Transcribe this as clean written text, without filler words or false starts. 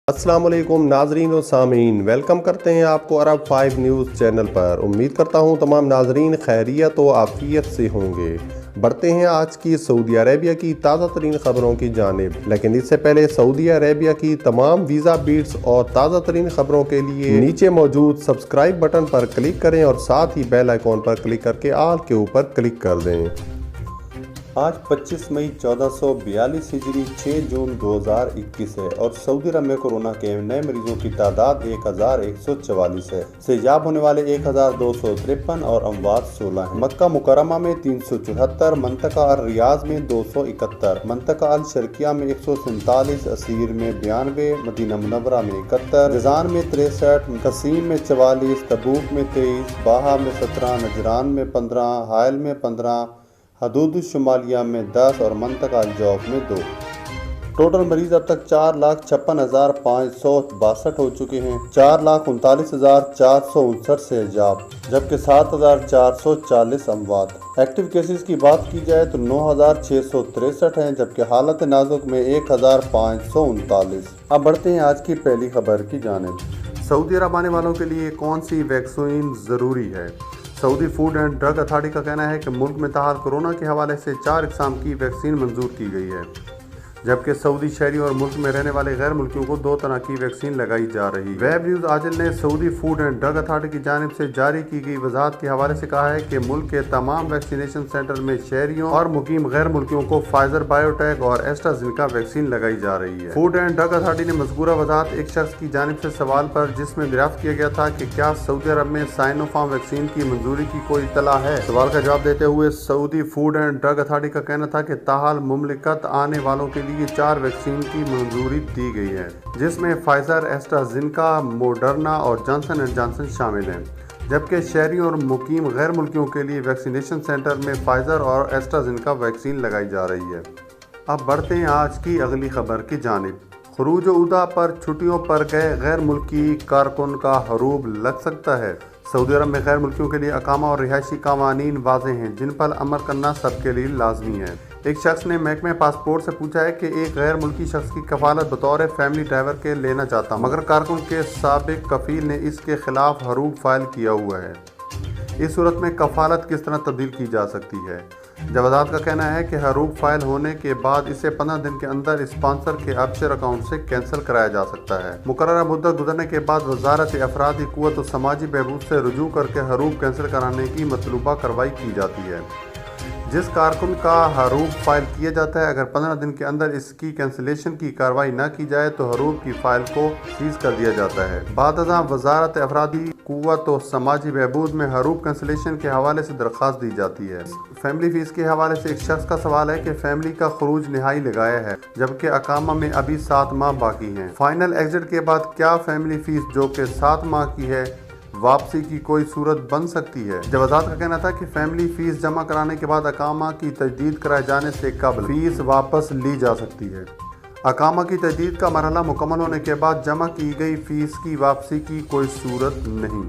अस्सलाम वालेकुम नाजरीन और सामीन, वेलकम करते हैं आपको अरब 5 न्यूज़ चैनल पर। उम्मीद करता हूं तमाम नाजरीन खैरियत और आफियत से होंगे। बढ़ते हैं आज की सऊदी अरेबिया की ताज़ा तरीन खबरों की जानिब, लेकिन इससे पहले सऊदी अरेबिया की तमाम वीज़ा बीट्स और ताज़ा तरीन खबरों के लिए नीचे मौजूद सब्सक्राइब बटन पर क्लिक करें और साथ ही बेल आइकॉन पर क्लिक करके आल के ऊपर क्लिक कर दें। आज 25 मई 1442 हिजरी 6 जून 2021 है और सऊदी अरब में कोरोना के नए मरीजों की तादाद 1144 है। सेजाब होने वाले 1253 और अमवात 16 हैं। मक्का मुकरमा में 374, मंतका अल रियाज में 271, मंतका अल शर्किया में 147, असीर में 92, मदीना मुनव्वरा में 71, जजान में 63, कसीम में 44, तबूक में 23, बाहा में 17, नजरान में 15, हायल में 15, हदूद शुमालिया में 10 और मंतका जौफ में 2। टोटल मरीज अब तक 4,56,562 हो चुके हैं। 4,39,459 से हिजाब, जबकि 7,440 अमवात। एक्टिव केसेस की बात की जाए तो 9,663 हैं, जबकि हालत नाजुक में 1,539। अब बढ़ते हैं आज की पहली खबर की जानिब। सऊदी अरब आने वालों के लिए कौन सी वैक्सीन ज़रूरी है? Saudi food and drug authority का कहना है कि मुल्क में ताहाल कोरोना के हवाले से 4 इकसाम की वैक्सीन मंजूर की गई है, जबकि सऊदी शहरी और मुल्क में रहने वाले गैर मुल्कियों को 2 तरह की वैक्सीन लगाई जा रही है। वेब न्यूज़ आजिल ने Saudi food and drug authority की जानिब से जारी की गई वजाहत के हवाले से कहा है कि मुल्क के तमाम वैक्सीनेशन सेंटर में शहरियों और मुकीम गैर मुल्कियों को फाइजर बायोटेक और एस्ट्राजेनेका वैक्सीन लगाई जा रही है। फूड एंड ड्रग अथॉरिटी ने मज़कूरा वजाहत एक शख्स की जानिब से सवाल पर, जिसमें दरियाफ्त किया गया था कि क्या सऊदी अरब में साइनोफार्म वैक्सीन की मंजूरी की कोई इत्तला है। सवाल का जवाब देते हुए Saudi food and drug authority का कहना था कि ताहाल मुमलिकत आने वालों के लिए 4 वैक्सीन की मंजूरी दी गई है, जिसमें फाइजर, एस्ट्राजेनेका, मोडर्ना और जॉनसन एंड जॉनसन शामिल हैं, जबकि शहरी और मुकीम गैर मुल्कियों के लिए वैक्सीनेशन सेंटर में फाइजर और एस्ट्राजेनेका वैक्सीन लगाई जा रही है। अब बढ़ते हैं आज की अगली खबर की जानिब। खरूज उदा पर छुट्टियों पर गए गैर मुल्की कारकुन का हरूब लग सकता है। सऊदी अरब में गैर मुल्कियों के लिए अकामा और रिहायशी कानून वाज़ेह हैं, जिन पर अमल करना सबके लिए लाजमी है। एक शख्स ने महकमे पासपोर्ट से पूछा है कि एक गैर मुल्की शख्स की कफालत बतौर फैमिली ड्राइवर के लेना चाहता हूँ, मगर कारकुन के साबिक कफील ने इसके खिलाफ हरूब फाइल किया हुआ है। इस सूरत में कफालत किस तरह तब्दील की जा सकती है? जवाजात का कहना है कि हरूब फाइल होने के बाद इसे 15 दिन के अंदर स्पॉन्सर के अबशर अकाउंट से कैंसिल कराया जा सकता है। मुकर्ररा मुद्दत गुजरने के बाद वजारत अफरादी कुव्वत और समाजी बहबूद से रुजू करके हरूब कैंसिल कराने की मतलूबा कार्रवाई की जाती है। जिस कारकुन का हरूब फाइल किया जाता है, अगर 15 दिन के अंदर इसकी कैंसिलेशन की कार्रवाई न की जाए तो हरूब की फाइल को सीज कर दिया जाता है। बादअज़ां वजारत अफरादी कुव्वत और समाजी बहबूद में हरूब कैंसिलेशन के हवाले से दरख्वास्त दी जाती है। फैमिली फीस के हवाले से एक शख्स का सवाल है कि फैमिली का खरूज नहाई लगाया है, जबकि अकामा में अभी 7 माह बाकी हैं। फाइनल एग्जिट के बाद क्या फैमिली फीस जो कि 7 माह की है वापसी की कोई सूरत बन सकती है? जवाजात का कहना था कि फैमिली फीस जमा कराने के बाद अकामा की तजदीद कराए जाने से कबल फीस वापस ली जा सकती है। अकामा की तजदीद का मरहला मुकम्मल होने के बाद जमा की गई फीस की वापसी की कोई सूरत नहीं।